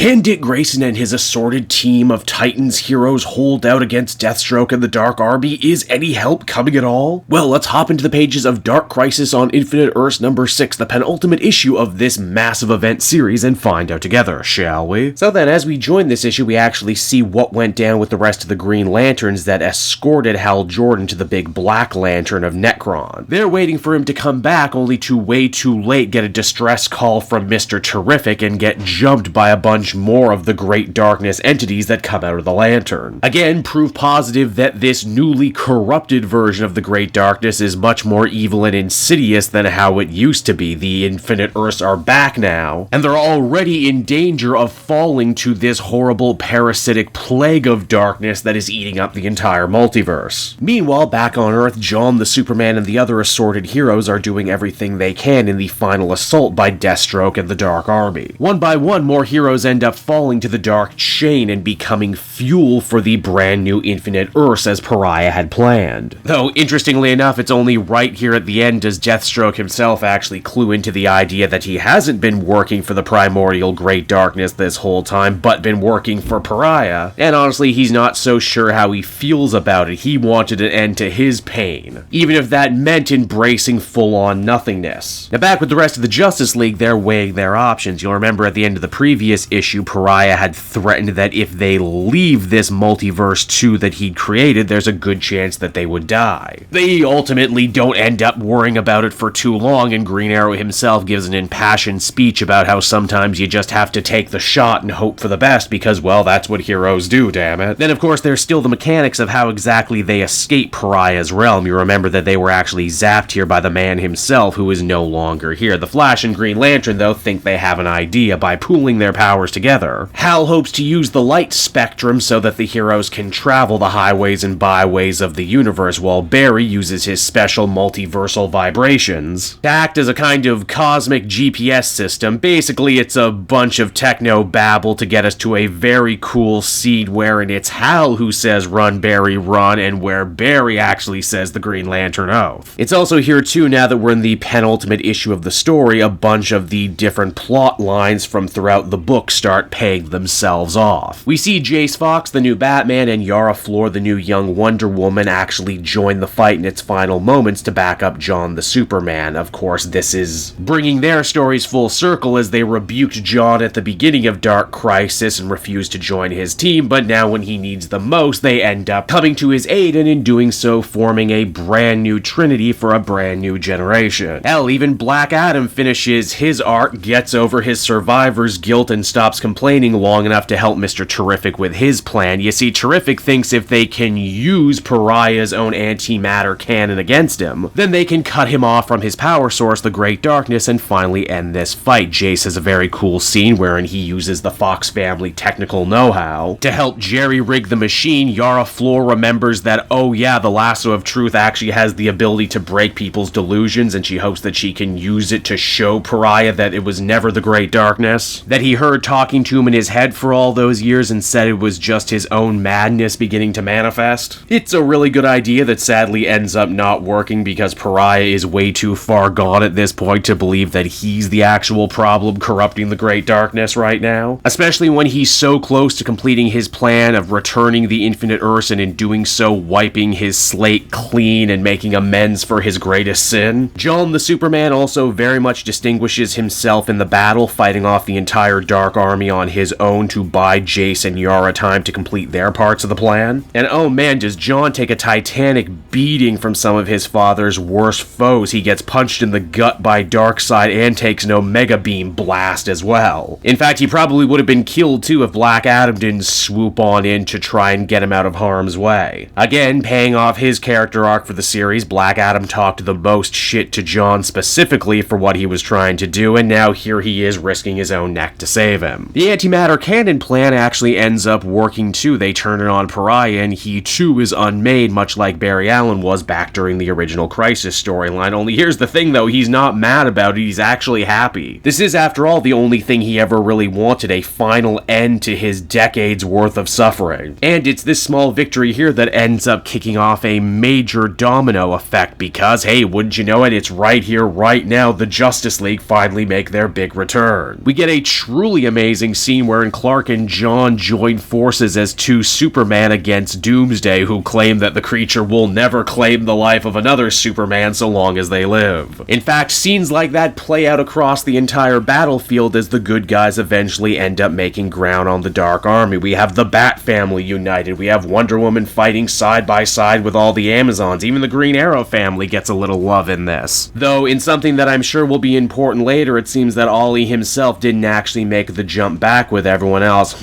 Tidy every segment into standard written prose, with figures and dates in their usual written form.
Can Dick Grayson and his assorted team of Titans heroes hold out against Deathstroke and the Dark Army? Is any help coming at all? Well, let's hop into the pages of Dark Crisis on Infinite Earths number 6, the penultimate issue of this massive event series, and find out together, shall we? So then, as we join this issue, we actually see what went down with the rest of the Green Lanterns that escorted Hal Jordan to the big Black Lantern of Necron. They're waiting for him to come back, only to way too late get a distress call from Mr. Terrific and get jumped by a bunch more of the Great Darkness entities that come out of the Lantern. Again, proof positive that this newly corrupted version of the Great Darkness is much more evil and insidious than how it used to be. The Infinite Earths are back now, and they're already in danger of falling to this horrible parasitic plague of darkness that is eating up the entire multiverse. Meanwhile, back on Earth, John the Superman and the other assorted heroes are doing everything they can in the final assault by Deathstroke and the Dark Army. One by one, more heroes end up falling to the Dark Chain and becoming fuel for the brand new Infinite Earths as Pariah had planned. Though, interestingly enough, it's only right here at the end does Deathstroke himself actually clue into the idea that he hasn't been working for the primordial Great Darkness this whole time, but been working for Pariah, and honestly, he's not so sure how he feels about it. He wanted an end to his pain, even if that meant embracing full-on nothingness. Now back with the rest of the Justice League, they're weighing their options. You'll remember at the end of the previous issue, Pariah had threatened that if they leave this multiverse 2 that he'd created, there's a good chance that they would die. They ultimately don't end up worrying about it for too long, and Green Arrow himself gives an impassioned speech about how sometimes you just have to take the shot and hope for the best because, well, that's what heroes do, damn it. Then, of course, there's still the mechanics of how exactly they escape Pariah's realm. You remember that they were actually zapped here by the man himself, who is no longer here. The Flash and Green Lantern, though, think they have an idea. By pooling their powers together, Hal hopes to use the light spectrum so that the heroes can travel the highways and byways of the universe, while Barry uses his special multiversal vibrations to act as a kind of cosmic GPS system. Basically, it's a bunch of techno-babble to get us to a very cool scene wherein it's Hal who says, "Run, Barry, run," and where Barry actually says the Green Lantern oath. It's also here, too, now that we're in the penultimate issue of the story, a bunch of the different plot lines from throughout the book start paying themselves off. We see Jace Fox, the new Batman, and Yara Flor, the new young Wonder Woman, actually join the fight in its final moments to back up John the Superman. Of course, this is bringing their stories full circle as they rebuked John at the beginning of Dark Crisis and refused to join his team, but now when he needs the most, they end up coming to his aid, and in doing so forming a brand new trinity for a brand new generation. Hell, even Black Adam finishes his arc, gets over his survivor's guilt, and stops complaining long enough to help Mr. Terrific with his plan. You see, Terrific thinks if they can use Pariah's own antimatter cannon against him, then they can cut him off from his power source, the Great Darkness, and finally end this fight. Jace has a very cool scene wherein he uses the Fox family technical know-how to help jerry-rig the machine. Yara Flor remembers that, oh yeah, the lasso of truth actually has the ability to break people's delusions, and she hopes that she can use it to show Pariah that it was never the Great Darkness, that he heard talking to him in his head for all those years and said it was just his own madness beginning to manifest. It's a really good idea that sadly ends up not working because Pariah is way too far gone at this point to believe that he's the actual problem corrupting the Great Darkness right now, especially when he's so close to completing his plan of returning the Infinite Earths and in doing so wiping his slate clean and making amends for his greatest sin. John the Superman also very much distinguishes himself in the battle, fighting off the entire Dark Army on his own to buy Jace and Yara time to complete their parts of the plan. And oh man, does John take a titanic beating from some of his father's worst foes. He gets punched in the gut by Darkseid and takes an Omega Beam blast as well. In fact, he probably would have been killed too if Black Adam didn't swoop on in to try and get him out of harm's way. Again, paying off his character arc for the series, Black Adam talked the most shit to John specifically for what he was trying to do, and now here he is risking his own neck to save him. The antimatter cannon plan actually ends up working too. They turn it on Pariah, and he too is unmade, much like Barry Allen was back during the original Crisis storyline. Only here's the thing though, he's not mad about it, he's actually happy. This is, after all, the only thing he ever really wanted, a final end to his decades worth of suffering. And it's this small victory here that ends up kicking off a major domino effect because, hey, wouldn't you know it, it's right here, right now, the Justice League finally make their big return. We get a truly amazing amazing scene wherein Clark and John join forces as two Superman against Doomsday, who claim that the creature will never claim the life of another Superman so long as they live. In fact, scenes like that play out across the entire battlefield as the good guys eventually end up making ground on the Dark Army. We have the Bat family united, we have Wonder Woman fighting side by side with all the Amazons, even the Green Arrow family gets a little love in this. Though, in something that I'm sure will be important later, it seems that Ollie himself didn't actually make the jump back with everyone else.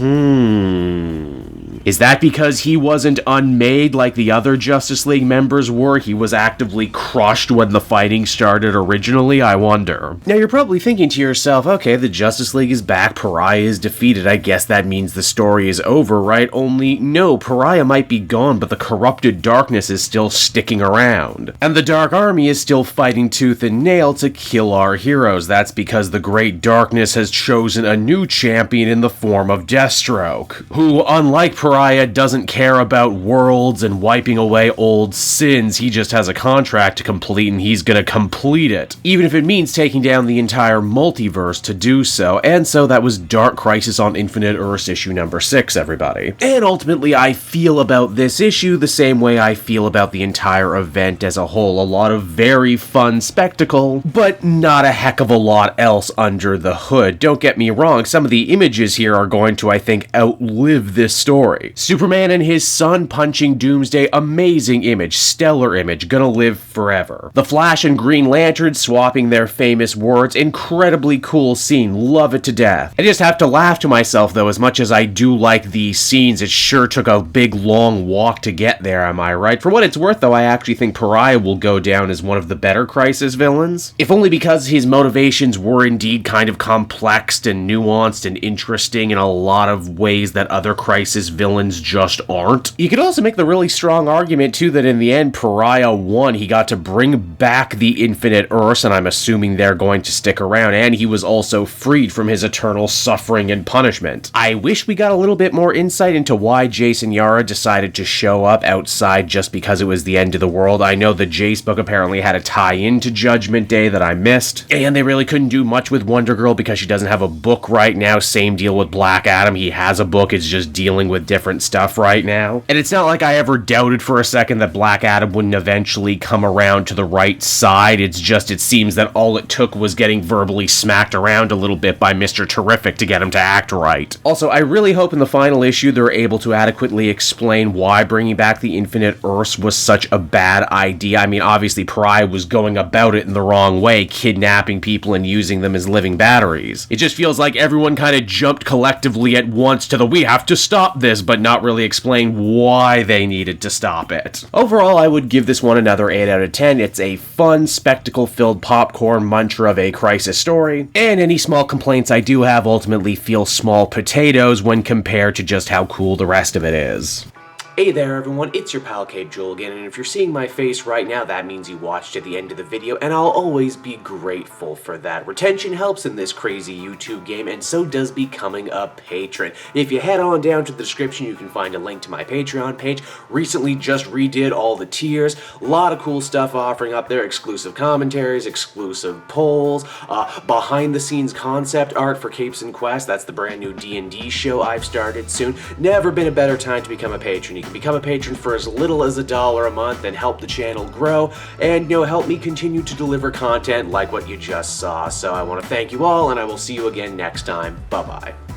Is that because he wasn't unmade like the other Justice League members were? He was actively crushed when the fighting started originally, I wonder. Now you're probably thinking to yourself, okay, the Justice League is back, Pariah is defeated, I guess that means the story is over, right? Only, no, Pariah might be gone, but the corrupted darkness is still sticking around. And the Dark Army is still fighting tooth and nail to kill our heroes. That's because the Great Darkness has chosen a new champion in the form of Deathstroke, who, unlike Pariah, doesn't care about worlds and wiping away old sins. He just has a contract to complete and he's gonna complete it, even if it means taking down the entire multiverse to do so. And so that was Dark Crisis on Infinite Earths issue number 6, everybody. And ultimately, I feel about this issue the same way I feel about the entire event as a whole. A lot of very fun spectacle, but not a heck of a lot else under the hood. Don't get me wrong, some of the images here are going to, I think, outlive this story. Superman and his son punching Doomsday, amazing image, stellar image, gonna live forever. The Flash and Green Lantern swapping their famous words, incredibly cool scene, love it to death. I just have to laugh to myself though, as much as I do like these scenes, it sure took a big long walk to get there, am I right? For what it's worth though, I actually think Pariah will go down as one of the better Crisis villains, if only because his motivations were indeed kind of complex and nuanced and interesting in a lot of ways that other Crisis villains just aren't. You could also make the really strong argument too that in the end Pariah won. He got to bring back the Infinite Earths, and I'm assuming they're going to stick around, and he was also freed from his eternal suffering and punishment. I wish we got a little bit more insight into why Jason Yara decided to show up outside just because it was the end of the world. I know the Jace book apparently had a tie-in to Judgment Day that I missed, and they really couldn't do much with Wonder Girl because she doesn't have a book right now. Same deal with Black Adam. He has a book, it's just dealing with different stuff right now. And it's not like I ever doubted for a second that Black Adam wouldn't eventually come around to the right side. It's just, it seems that all it took was getting verbally smacked around a little bit by Mr. Terrific to get him to act right. Also, I really hope in the final issue they're able to adequately explain why bringing back the Infinite Earths was such a bad idea. I mean, obviously Pariah was going about it in the wrong way, kidnapping people and using them as living batteries. It just feels like everyone kind of jumped collectively at once to the we have to stop this, but not really explain why they needed to stop it. Overall, I would give this one another 8 out of 10. It's a fun, spectacle-filled popcorn muncher of a Crisis story, and any small complaints I do have ultimately feel small potatoes when compared to just how cool the rest of it is. Hey there everyone, it's your pal Cape Joel again, and if you're seeing my face right now, that means you watched to the end of the video, and I'll always be grateful for that. Retention helps in this crazy YouTube game, and so does becoming a patron. If you head on down to the description, you can find a link to my Patreon page. Recently just redid all the tiers, a lot of cool stuff offering up there, exclusive commentaries, exclusive polls, behind the scenes concept art for Capes and Quest. That's the brand new D&D show I've started soon. Never been a better time to become a patron. You can become a patron for as little as $1 a month and help the channel grow and, help me continue to deliver content like what you just saw. So I want to thank you all, and I will see you again next time. Bye-bye.